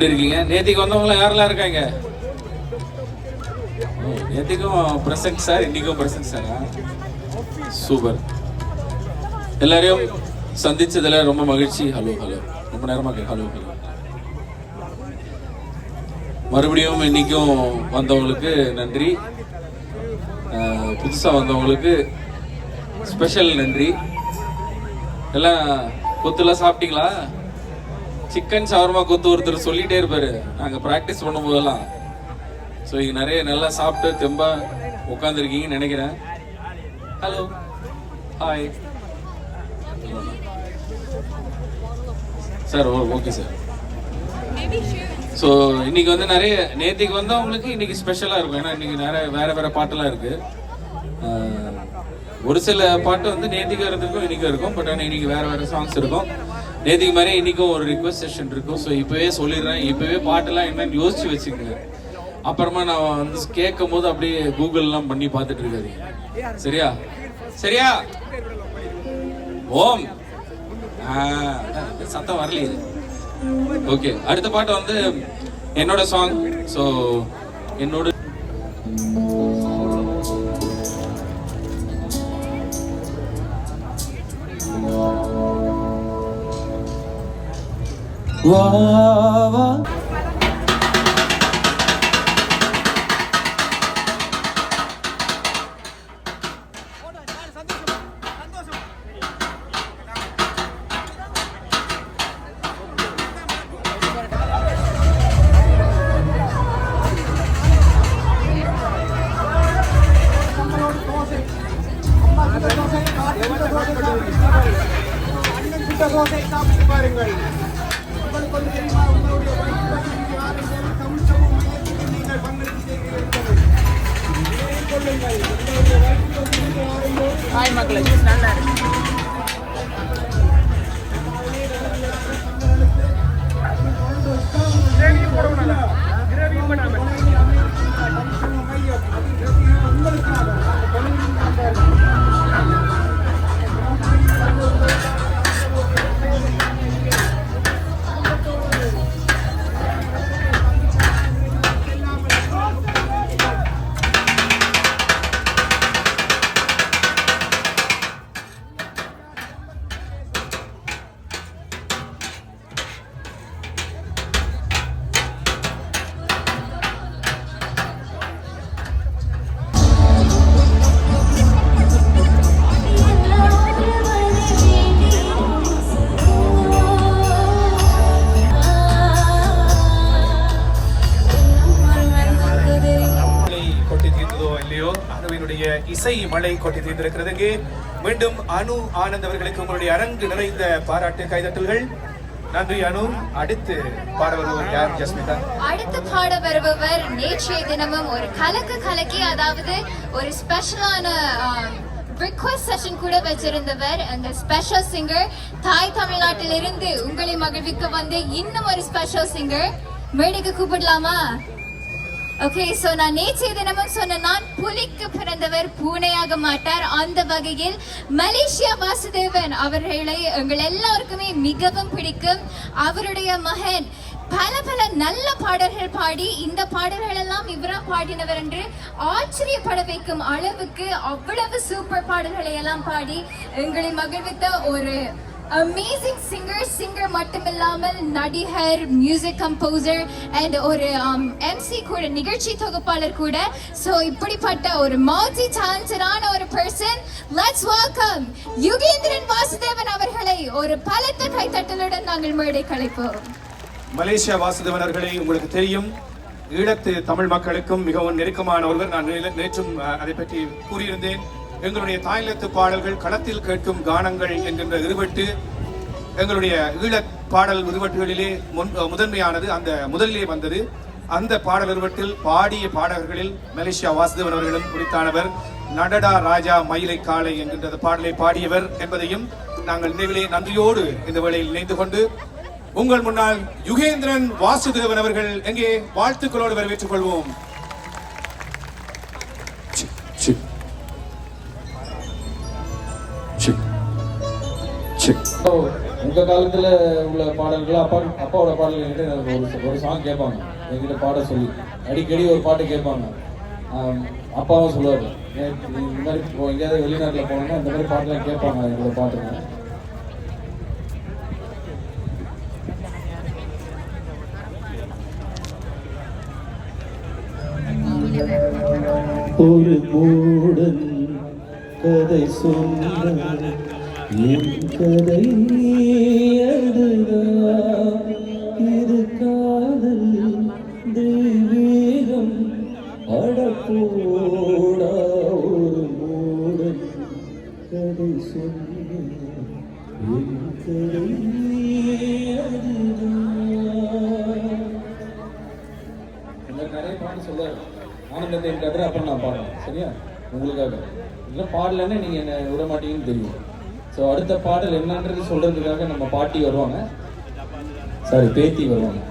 எப்படி இருக்கீங்க? நேத்திக்கு வந்தவங்களாம் யாரெல்லாம் இருக்காங்க? நேத்திக்கும் பிரசன்ட் சார், இன்னைக்கும் பிரசன்ட் சாரா? சூப்பர். எல்லாரையும் சந்திச்சதுல ரொம்ப மகிழ்ச்சி. ஹலோ ஹலோ, ரொம்ப நேரமா ஹலோ ஹலோ. மறுபடியும் இன்னைக்கும் வந்தவங்களுக்கு நன்றி, புதுசா வந்தவங்களுக்கு ஸ்பெஷல் நன்றி. எல்லாம் கொத்துலாம் சாப்பிட்டீங்களா? சிக்கன் ஷவர்மா கொத்து ஒருத்தர் சொல்லிட்டே இருப்பாரு நாங்க பிராக்டிஸ் பண்ணும் போதெல்லாம். ஸோ இங்க நிறைய நல்லா சாப்பிட்டு தெம்பா உட்காந்துருக்கீங்கன்னு நினைக்கிறேன். Hello hi sir. Okay sir. So இன்னைக்கு வந்து நிறைய நேத்திக்கு வந்தவங்களுக்கு இன்னைக்கு ஸ்பெஷலாக இருக்கும். ஏன்னா இன்னைக்கு நிறைய வேற பாட்டெல்லாம் இருக்கு. ஒரு சில பாட்டு வந்து நேத்திக்கு இருந்திருக்கும், இன்னைக்கும் இருக்கும். பட் ஆனால் இன்னைக்கு வேற சாங்ஸ் இருக்கும். நேத்திக்கு மாதிரி இன்னைக்கும் ஒரு ரிக்வெஸ்ட் செஷன் இருக்கும். ஸோ இப்பவே சொல்லிடுறேன், இப்பவே பாட்டெல்லாம் என்னன்னு யோசிச்சு வச்சுக்கோங்க. அப்புறமா நான் வந்து கேட்கும் போது அப்படியே கூகுள்லாம் பண்ணி பார்த்துட்டு இருக்காதீங்க. சரியா சரியா? ஓம் சத்தம் வரலையே. ஓகே, அடுத்த பாட்டு வந்து என்னோட சாங். ஸோ என்னோட வா வா ஹாய் மக்களே, நல்லா இருக்கு. இசை மழை கொட்டி தீர்ந்திருக்கிறது. மீண்டும் அனு ஆனந்த் அவர்களுக்கு உங்களுடைய அரங்கு நிறைந்த பாராட்டு கைதட்டல்கள். நன்றி அனு. அடுத்து பாட வருபவர் யார் ஜஸ்மிதா? அடுத்து பாட வருபவர் நேற்றைய தினமும் ஒரு கலக்கி, அதாவது ஒரு ஸ்பெஷலான ரிக்வெஸ்ட் செஷன் கூட வச்சிருந்தவர். அந்த ஸ்பெஷல் சிங்கர் தாய் தமிழ்நாட்டில் இருந்து உங்களை மகிழ்விக்க வந்து இன்னும் ஒரு ஸ்பெஷல் சிங்கர் மேடைக்கு கூப்பிடலாமா? ஓகே, சோ நான் நேற்றைய தினமும் சொன்ன, நான் புலிக்கு பிறந்தவர் பூனையாக மாட்டார். அந்த வகையில் மலேசியா வாசுதேவன் அவர்களை எங்கள் எல்லாருக்குமே மிகவும் பிடிக்கும். அவருடைய மகன் பல நல்ல பாடல்கள் பாடி, இந்த பாடல்கள் எல்லாம் இவரா பாடினவர் என்று ஆச்சரியப்பட வைக்கும் அளவுக்கு அவ்வளவு சூப்பர் பாடல்களை எல்லாம் பாடி எங்களை மகிழ்வித்த ஒரு அமேசிங் சிங்கர் மட்டுமில்லாமல் நடிகர், மியூசிக் கம்போசர் அண்ட் ஒரு எம்சி கூட, நிகழ்ச்சி தொகுப்பாளர் கூட. சோ இப்படிப்பட்ட ஒரு மல்டி டேலண்டடான ஒரு person. Let's welcome Yugendran Vasudevan அவர்களை ஒரு பலத்த கைத்தட்டலுடன் நாங்கள் மேடை கலைப்போம். மலேசியா வாசுதேவன் அவர்களை உங்களுக்கு தெரியும், ஈழத்து தமிழ் மக்களுக்கும் மிகவும் நெருக்கமான ஒருவர். நான் நேற்றும் அதை பற்றி கூறியிருந்தேன். எங்களுடைய தாய்லத்து பாடல்கள் களத்தில் கேட்கும் கானங்கள் என்கின்ற இருவட்டு எங்களுடைய ஈழ பாடல் இருவட்டுகளிலே முதன்மையானது, அந்த முதலிலே வந்தது. அந்த பாடல் இருவட்டில் பாடிய பாடகர்களில் மலேசியா வாசுதேவன் அவர்களும் குறித்தானவர். நடடா ராஜா மயிலை காளை என்கின்ற பாடலை பாடியவர் என்பதையும் நாங்கள் நினைவிலே நன்றியோடு இந்த வேளையில் இணைந்து கொண்டு உங்கள் முன்னால் யுகேந்திரன் வாசுதேவன் அவர்கள் எங்கே வாழ்த்துக்களோடு வரவேற்றுக் கொள்வோம். உங்கள் காலத்தில் உள்ள பாடல்கள் அப்பாவோட பாடல்கள் என்கிட்ட ஒரு சாங் கேட்பாங்க என்கிட்ட பாட சொல்லி அடிக்கடி ஒரு பாட்டு கேட்பாங்க. அப்பாவும் சொல்லுவார், இந்த மாதிரி இப்போ எங்கேயாவது வெளிநாட்டில் போனோம்னா இந்த மாதிரி பாட்டெலாம் கேட்பாங்க எங்களோட பாட்டுங்க. ஒரு மூடன் கதை சொன்னார், என் கதை அதுதான். இது காதல் தெய்வீகம் அடப்போடா. ஒரு மூடன் கதை சொன்னார், என் கதை அதுதான். நிறைய பாட்டு சொல்லுவார், ஆனந்தத்தை என் கட்டுற அப்புறம் நான் பாடுறேன் சரியா உங்களுக்காக. இல்லை பாடலன்னா நீங்கள் என்னை விட மாட்டீங்கன்னு தெரியும். ஸோ அடுத்த பாடல் என்னன்றது சொல்றதுக்காக நம்ம பாட்டி வருவாங்க, சாரி பேத்தி வருவாங்க.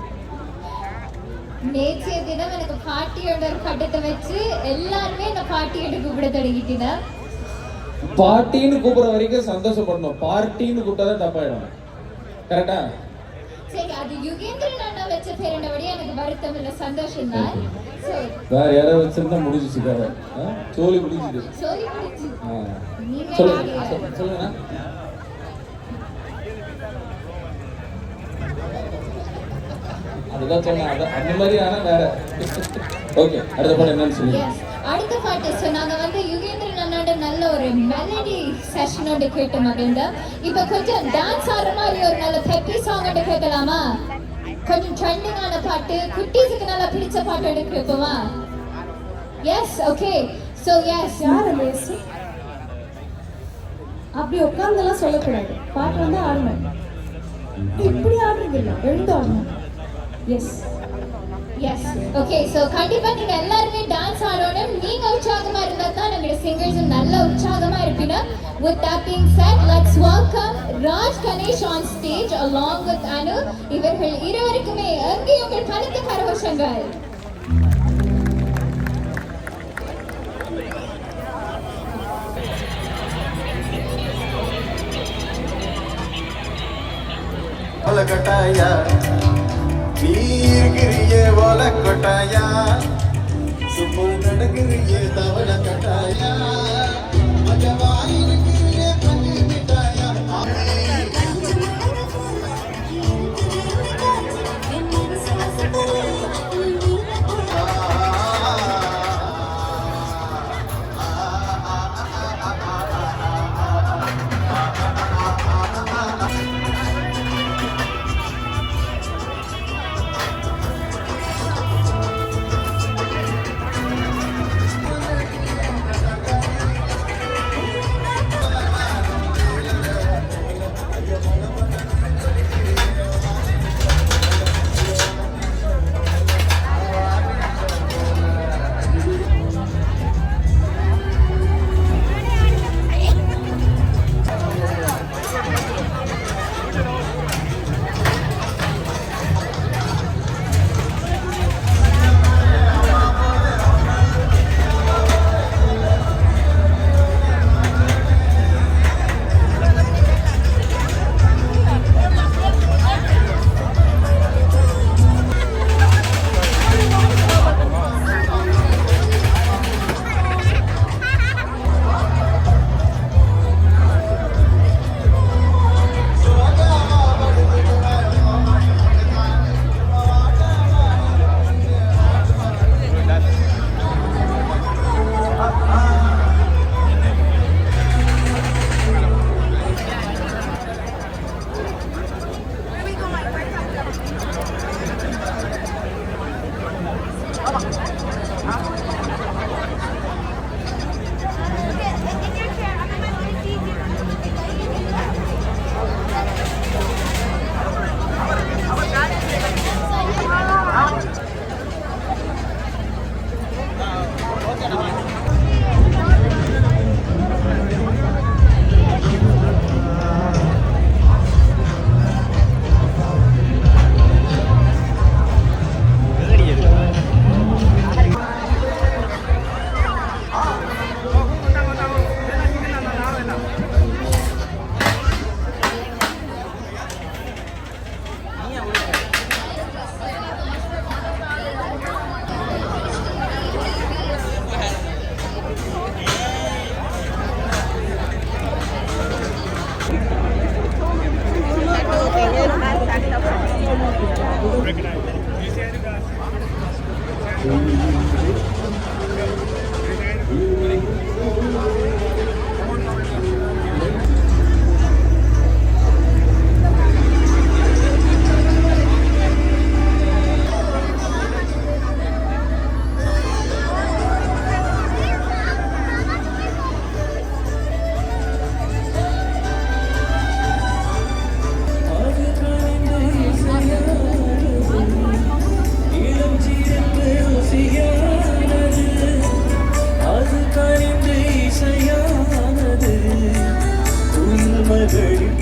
நேற்றைய தினம் எனக்கு பாட்டியோட ஒரு கட்டத்தை வச்சு எல்லாருமே இந்த பாட்டியோட கூப்பிட தொடங்கிட்டீங்க. பாட்டின்னு கூப்பிடுற வரைக்கும் சந்தோஷப்படணும், பார்ட்டின்னு கூப்பிட்டாதான் தப்பாயிடும். கரெக்டா? சரி, அது யுகேந்திரன் அண்ணா வச்ச பேர் என்னபடி எனக்கு வருத்தம் இல்லை, சந்தோஷம் தான். வேற யாராவது வச்சிருந்தா முடிஞ்சிச்சு, வேற சோழி முடிஞ்சுது. சொல்லுங்க. அதுதான் சொன்னேன், அந்த மாதிரி ஆனா வேற. ஓகே, அடுத்த பாட்டு என்னன்னு சொல்லுங்க. அடுத்த பாட்டு சொன்னாங்க வந்து யுகேந்திரன் அண்ணாண்ட நல்ல ஒரு மெலடி செஷனோட கேட்டோம் அப்படின்னா இப்ப கொஞ்சம் டான்ஸ் ஆடுற மாதிரி ஒரு நல்ல பெப்பி சாங் கேட்கலாமா? கொஞ்சம் ட்ரெண்டிங்கான பாட்டு, குட்டீஸுக்கு நல்லா பிடிச்ச பாட்டு கேட்போமா? S, okay. ஸோ எஸ், யார் அந்த எஸ்? அப்படி உட்கார்ந்தெல்லாம் சொல்லக்கூடாது, பாட்டு வந்து ஆடணும். இப்படி ஆடுறது இல்லை, எழுந்து ஆடணும். S S, okay. ஸோ கண்டிப்பா நீங்க எல்லாருமே டான்ஸ் ஆடணும். நீங்க உற்சாகமா இருந்தா தான் நம்மளோட சிங்கர்ஸும் நல்ல உற்சாகமா இருப்பீங்க. With that being said, let's welcome Raj Ganesh on stage along with Anu. இவர்கள் இருவருக்குமே அங்கே உங்கள் பலத்த கரகோஷங்கள். ஒலக்கட்டாயா நீர்கிறிய ஒலக்கட்டாயா சும்மா நடக்கிறிய தவள கட்டாயா மஜவாயிருக்கிறிய பஞ்சு மிட்டாயா.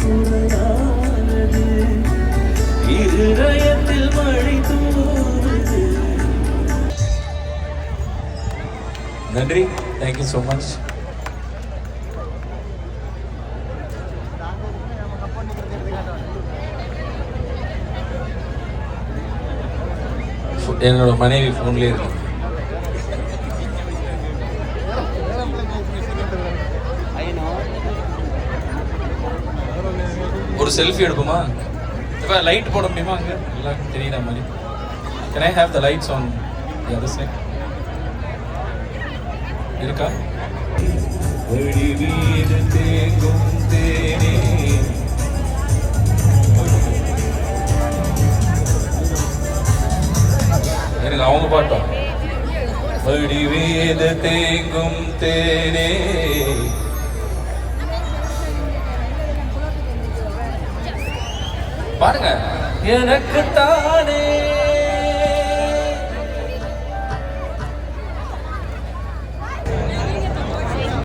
குரலானது இருதயத்தில் மழை தூவுது. நன்றி, தேங்க்யூ ஸோ மச். என்னோட மனைவி ஃபோன்லேயே இருக்கு. ஒரு செல்ஃபி எடுப்போமா? இப்போ லைட் போட முடியுமா? அங்கே எல்லாருக்கும் தெரியுற மாதிரி. Can I have the lights on the other side? இருக்கா? வழி மீது தேங்கும் தேனே எனக்கு அவங்க பாட்டம். வடிவேது தேங்கும் தேனே பாருங்க. எனக்கு தானே